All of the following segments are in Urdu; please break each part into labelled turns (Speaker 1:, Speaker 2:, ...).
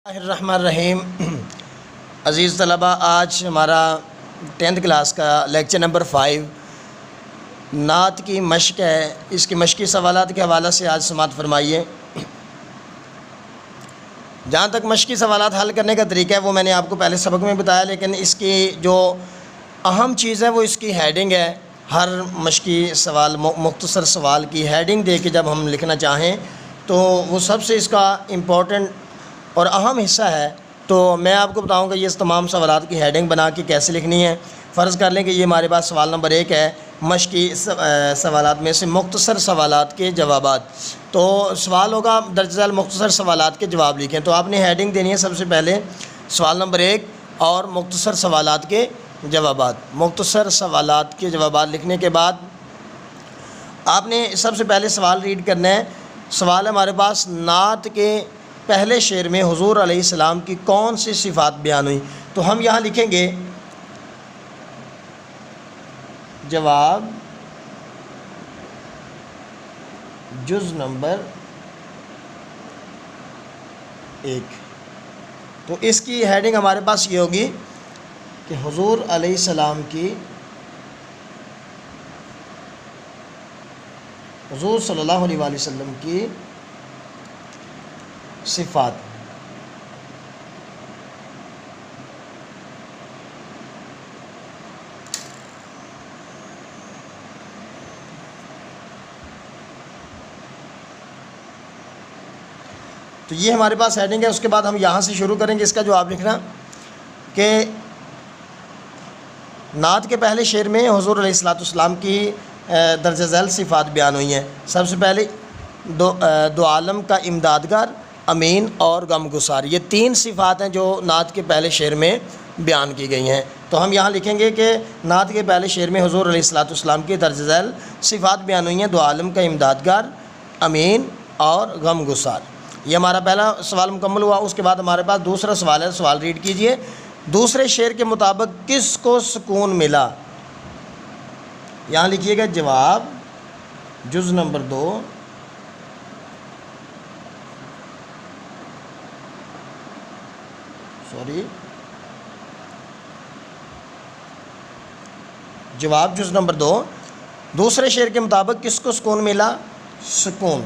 Speaker 1: الرحمن الرحیم۔ عزیز طلباء، آج ہمارا 10th کلاس کا لیکچر نمبر 5 نعت کی مشق ہے۔ اس کی مشقی سوالات کے حوالے سے آج سماعت فرمائیے۔ جہاں تک مشقی سوالات حل کرنے کا طریقہ ہے وہ میں نے آپ کو پہلے سبق میں بتایا، لیکن اس کی جو اہم چیز ہے وہ اس کی ہیڈنگ ہے۔ ہر مشقی سوال مختصر سوال کی ہیڈنگ دے کے جب ہم لکھنا چاہیں تو وہ سب سے اس کا امپورٹنٹ اور اہم حصہ ہے۔ تو میں آپ کو بتاؤں گا یہ تمام سوالات کی ہیڈنگ بنا کے کیسے لکھنی ہے۔ فرض کر لیں کہ یہ ہمارے پاس سوال نمبر 1 ہے، مشقی سوالات میں سے مختصر سوالات کے جوابات۔ تو سوال ہوگا درج ذیل مختصر سوالات کے جواب لکھیں۔ تو آپ نے ہیڈنگ دینی ہے سب سے پہلے سوال نمبر 1 اور مختصر سوالات کے جوابات۔ مختصر سوالات کے جوابات لکھنے کے بعد آپ نے سب سے پہلے سوال ریڈ کرنا ہے۔ سوال ہے ہمارے پاس، نعت کے پہلے شعر میں حضور علیہ السلام کی کون سی صفات بیان ہوئی؟ تو ہم یہاں لکھیں گے جواب جز نمبر 1۔ تو اس کی ہیڈنگ ہمارے پاس یہ ہوگی کہ حضور علیہ السلام کی، حضور صلی اللہ علیہ وآلہ وسلم کی صفات۔ تو یہ ہمارے پاس ہیڈنگ ہے۔ اس کے بعد ہم یہاں سے شروع کریں گے اس کا جواب لکھنا کہ نعت کے پہلے شعر میں حضور علیہ السلام کی درج ذیل صفات بیان ہوئی ہیں۔ سب سے پہلے دو عالم کا امدادگار، امین اور غم گسار، یہ 3 صفات ہیں جو نعت کے پہلے شعر میں بیان کی گئی ہیں۔ تو ہم یہاں لکھیں گے کہ نعت کے پہلے شعر میں حضور علیہ السلام کی درج ذیل صفات بیان ہوئی ہیں، دو عالم کا امدادگار، امین اور غم گسار۔ یہ ہمارا پہلا سوال مکمل ہوا۔ اس کے بعد ہمارے پاس دوسرا سوال ہے، سوال ریڈ کیجئے۔ دوسرے شعر کے مطابق کس کو سکون ملا؟ یہاں لکھیے گا جواب جز نمبر 2 جواب جز نمبر 2، دوسرے شعر کے مطابق کس کو سکون ملا؟ سکون۔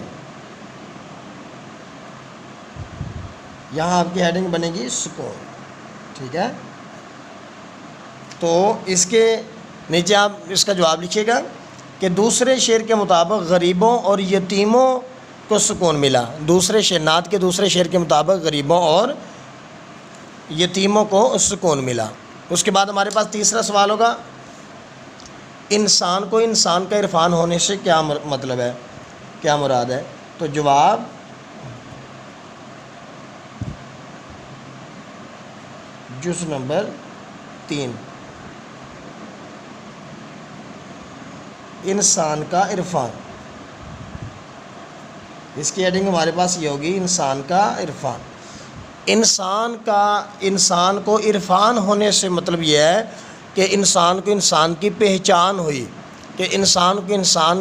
Speaker 1: یہاں آپ کی ہیڈنگ بنے گی سکون، ٹھیک ہے۔ تو اس کے نیچے آپ اس کا جواب لکھیے گا کہ دوسرے شعر کے مطابق غریبوں اور یتیموں کو سکون ملا۔ دوسرے شعر، نعت کے دوسرے شعر کے مطابق غریبوں اور یتیموں کو سکون ملا۔ اس کے بعد ہمارے پاس تیسرا سوال ہوگا، انسان کو انسان کا عرفان ہونے سے کیا مطلب ہے، کیا مراد ہے؟ تو جواب جز نمبر 3، انسان کا عرفان۔ اس کی ہیڈنگ ہمارے پاس یہ ہوگی انسان کا عرفان۔ انسان کو عرفان ہونے سے مطلب یہ ہے کہ انسان کو انسان کی پہچان ہوئی، کہ انسان کو انسان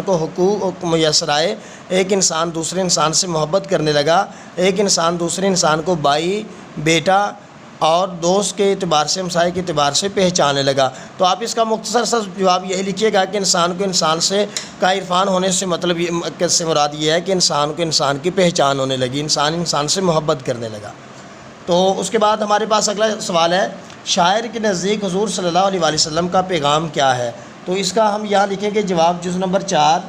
Speaker 1: کو حقوق میسر آئے، ایک انسان دوسرے انسان سے محبت کرنے لگا، ایک انسان دوسرے انسان کو بھائی، بیٹا اور دوست کے اعتبار سے، ہمسائے کے اعتبار سے پہچانے لگا۔ تو آپ اس کا مختصر سا جواب یہی لکھیے گا کہ انسان کو انسان سے کا عرفان ہونے سے مطلب سے مراد یہ ہے کہ انسان کو انسان کی پہچان ہونے لگی، انسان انسان سے محبت کرنے لگا۔ تو اس کے بعد ہمارے پاس اگلا سوال ہے، شاعر کے نزدیک حضور صلی اللہ علیہ وآلہ وسلم کا پیغام کیا ہے؟ تو اس کا ہم یہاں لکھیں گے جواب جز نمبر 4۔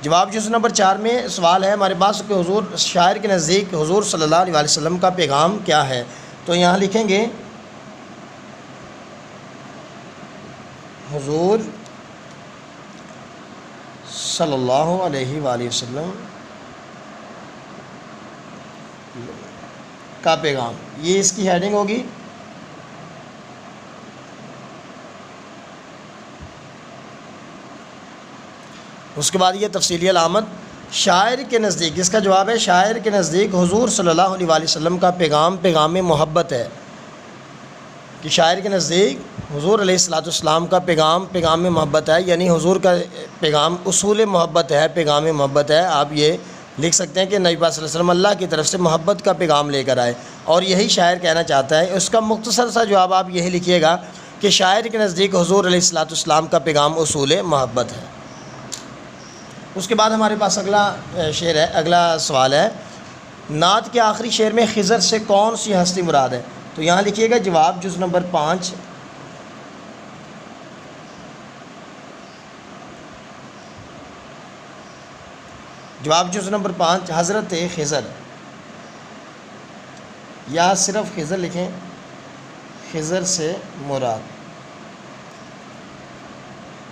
Speaker 1: جواب جز نمبر 4 میں سوال ہے ہمارے پاس کہ حضور، شاعر کے نزدیک حضور صلی اللہ علیہ وآلہ وسلم کا پیغام کیا ہے؟ تو یہاں لکھیں گے حضور صلی اللہ علیہ وآلہ وسلم کا پیغام، یہ اس کی ہیڈنگ ہوگی۔ اس کے بعد یہ تفصیلی علامت شاعر کے نزدیک، اس کا جواب ہے شاعر کے نزدیک حضور صلی اللہ علیہ وآلہ وسلم کا پیغام پیغام محبت ہے۔ کہ شاعر کے نزدیک حضور علیہ الصلوۃ والسلام کا پیغام محبت ہے، یعنی حضور کا پیغام اصول محبت ہے، پیغام محبت ہے۔ آپ یہ لکھ سکتے ہیں کہ نبی پاک صلی اللہ علیہ وسلم اللہ کی طرف سے محبت کا پیغام لے کر آئے، اور یہی شاعر کہنا چاہتا ہے۔ اس کا مختصر سا جواب آپ یہی لکھیے گا کہ شاعر کے نزدیک حضور علیہ الصلوۃ والسلام کا پیغام اصول محبت ہے۔ اس کے بعد ہمارے پاس اگلا سوال ہے، نعت کے آخری شعر میں خضر سے کون سی ہستی مراد ہے؟ تو یہاں لکھیے گا جواب جز نمبر 5، جواب جز نمبر 5 حضرت خضر، یا صرف خضر لکھیں، خضر سے مراد،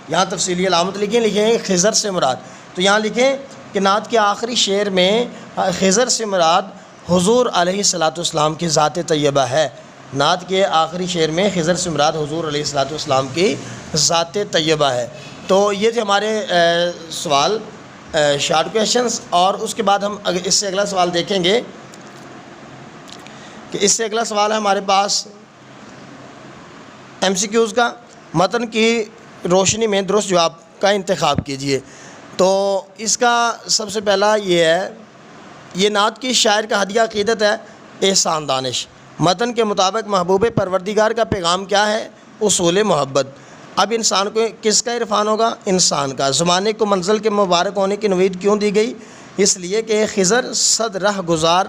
Speaker 1: یہاں تفصیلی علامت لکھیں خضر سے مراد۔ تو یہاں لکھیں کہ نعت کے آخری شعر میں خضر سے مراد حضور علیہ الصلوۃ والسلام کی ذات طیبہ ہے۔ نعت کے آخری شعر میں خضر سے مراد حضور علیہ الصلوۃ والسلام کی ذات طیبہ ہے۔ تو یہ تھے ہمارے سوال، شارٹ کویشچنس، اور اس کے بعد ہم اس سے اگلا سوال دیکھیں گے کہ اس سے اگلا سوال ہے ہمارے پاس MCQs کا۔ متن کی روشنی میں درست جواب کا انتخاب کیجیے۔ تو اس کا سب سے پہلا یہ ہے، یہ نعت کی شاعر کا ہدیہ عقیدت ہے احسان دانش۔ متن کے مطابق محبوب پروردگار کا پیغام کیا ہے؟ اصول محبت۔ اب انسان کو کس کا عرفان ہوگا؟ انسان کا۔ زمانے کو منزل کے مبارک ہونے کی نوید کیوں دی گئی؟ اس لیے کہ خضر صد رہ گزار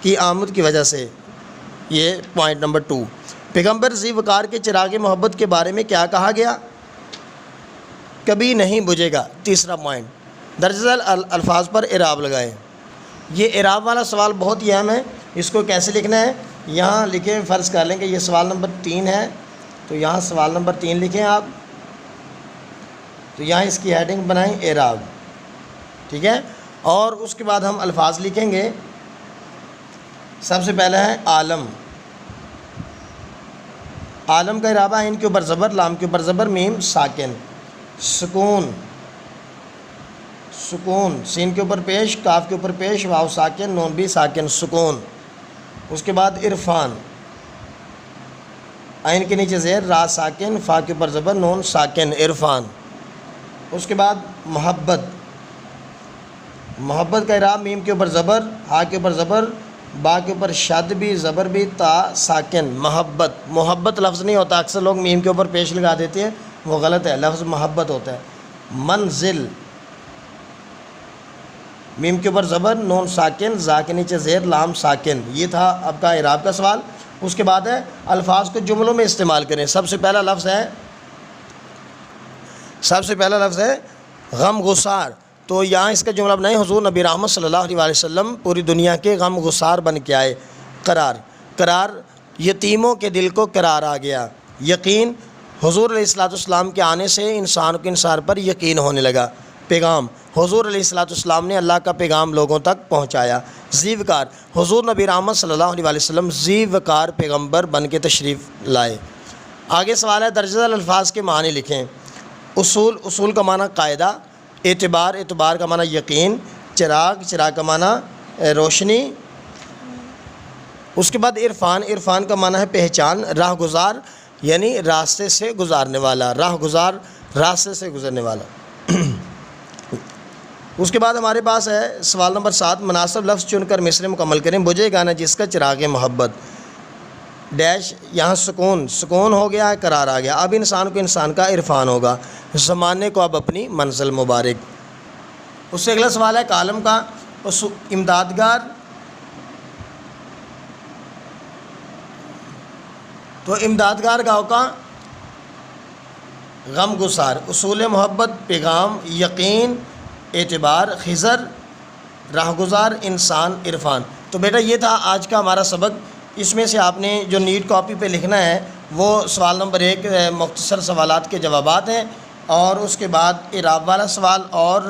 Speaker 1: کی آمد کی وجہ سے۔ یہ پوائنٹ نمبر 2۔ پیغمبر ذی وقار کے چراغ محبت کے بارے میں کیا کہا گیا؟ کبھی نہیں بجھے گا۔ تیسرا پوائنٹ، درج ذیل الفاظ پر اعراب لگائیں۔ یہ اعراب والا سوال بہت ہی اہم ہے، اس کو کیسے لکھنا ہے؟ یہاں لکھیں، فرض کر لیں کہ یہ سوال نمبر 3 ہے، تو یہاں سوال نمبر 3 لکھیں آپ، تو یہاں اس کی ہیڈنگ بنائیں اعراب، ٹھیک ہے؟ اور اس کے بعد ہم الفاظ لکھیں گے۔ سب سے پہلا ہے عالم۔ عالم کا اعراب ہے عین کے اوپر زبر، لام کے اوپر زبر، میم ساکن۔ سکون، سکون، سین کے اوپر پیش، کاف کے اوپر پیش، واو ساکن، نون بھی ساکن، سکون۔ اس کے بعد عرفان، عین کے نیچے زیر، را ساکن، فا کے اوپر زبر، نون ساکن، عرفان۔ اس کے بعد محبت، محبت کا اعراب میم کے اوپر زبر، ہا کے اوپر زبر، با کے اوپر شد بھی زبر بھی، تا ساکن، محبت۔ محبت لفظ نہیں ہوتا، اکثر لوگ میم کے اوپر پیش لگا دیتے ہیں، وہ غلط ہے، لفظ محبت ہوتا ہے۔ منزل، میم کے اوپر زبر، نون ساکن، زا کے نیچے زیر، لام ساکن۔ یہ تھا اب کا اعراب کا سوال۔ اس کے بعد ہے الفاظ کو جملوں میں استعمال کریں۔ سب سے پہلا لفظ ہے غم گسار۔ تو یہاں اس کا جملہ بنائیں، حضور نبی رحمت صلی اللہ علیہ وسلم پوری دنیا کے غم گسار بن کے آئے۔ قرار، یتیموں کے دل کو قرار آ گیا۔ یقین، حضور علیہ الصلوۃ والسلام کے آنے سے انسان کو انسان پر یقین ہونے لگا۔ پیغام، حضور علیہ الصلوۃ والسلام نے اللہ کا پیغام لوگوں تک پہنچایا۔ ذی وقار، حضور نبی رحمت صلی اللہ علیہ وسلم ذی وقار پیغمبر بن کے تشریف لائے۔ آگے سوال ہے درج ذیل الفاظ کے معنی لکھیں۔ اصول کا معنی قاعدہ، اعتبار کا معنی یقین، چراغ کا معنی روشنی۔ اس کے بعد عرفان کا معنی ہے پہچان۔ راہ گزار یعنی راستے سے گزارنے والا، راہ گزار راستے سے گزرنے والا۔ اس کے بعد ہمارے پاس ہے سوال نمبر 7، مناسب لفظ چن کر مصرع مکمل کریں۔ بجھے گا نہ جس کا چراغ محبت، ڈیش، یہاں سکون ہو گیا ہے، قرار آ گیا۔ اب انسان کو انسان کا عرفان ہوگا، زمانے کو اب اپنی منزل مبارک۔ اس سے اگلا سوال ہے کالم کا، امدادگار۔ تو امدادگار کا ہوگا غم گسار، اصول محبت، پیغام، یقین، اعتبار، خضر، راہ گزار، انسان، عرفان۔ تو بیٹا یہ تھا آج کا ہمارا سبق۔ اس میں سے آپ نے جو نیٹ کاپی پہ لکھنا ہے وہ سوال نمبر 1 مختصر سوالات کے جوابات ہیں، اور اس کے بعد اعراب والا سوال اور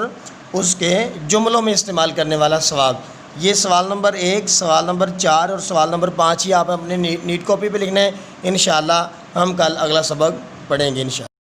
Speaker 1: اس کے جملوں میں استعمال کرنے والا سوال۔ یہ سوال نمبر 1، سوال نمبر 4 اور سوال نمبر 5 ہی آپ اپنے نیٹ کاپی پہ لکھنا ہے۔ انشاءاللہ ہم کل اگلا سبق پڑھیں گے انشاءاللہ۔